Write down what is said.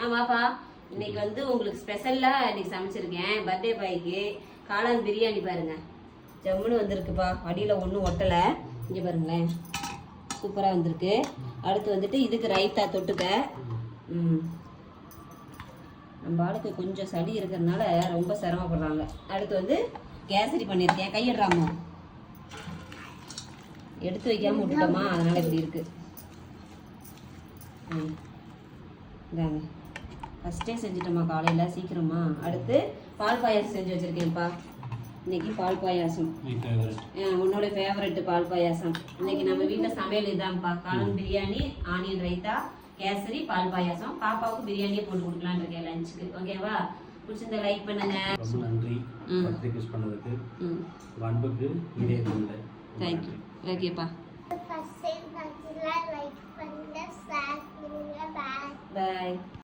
ஆமாப்பா, இன்னைக்கு வந்து உங்களுக்கு ஸ்பெஷலா இன்னைக்கு சமைச்சிருக்கேன். பர்த்டே பாய்க்கு காளான் பிரியாணி பாருங்க, ஜம்முன்னு வந்திருக்குப்பா. அடியில் ஒன்றும் ஒட்டலை, இங்கே பாருங்களேன், சூப்பராக வந்திருக்கு. அடுத்து வந்துட்டு இதுக்கு ரைத்தா தொட்டுக்க. நம்ம ஆளுக்கு கொஞ்சம் சளி இருக்கிறதுனால ரொம்ப சிரமப்படுறாங்க. அடுத்து வந்து கேசரி பண்ணியிருக்கேன். கையிடுறாமோ, எடுத்து வைக்காம விட்டுட்டோமா, அதனால இப்படி இருக்கு. இதாங்க, ஃபஸ்ட்டே செஞ்சுட்டோமா காலையில் சீக்கிரமா. அடுத்து பால் பாயாசம் செஞ்சு வச்சுருக்கேன்ப்பா. இன்னைக்கு பால் பாயாசம் உன்னோட ஃபேவரெட்டு பால் பாயாசம். இன்னைக்கு நம்ம வீட்டில் சமையல் இதான்ப்பா. காளான் பிரியாணி, ஆனியன் ரைத்தா, கேசரி, பால் பாயாசம். பாப்பாவுக்கு பிரியாணியே போட்டு கொடுக்கலான்னு இருக்கேன் லஞ்சுக்கு. ஓகேவா? பிடிச்சிருந்தா லைக் பண்ணுங்க. ரொம்ப நன்றி பர்த்டே விஷ் பண்ணதுக்கு. அன்புக்கு இதே இல்லை. தேங்க்யூ. ஓகேப்பா, லைக் பண்ணுங்க, ஷேர் பண்ணுங்க. பாய். பாய்.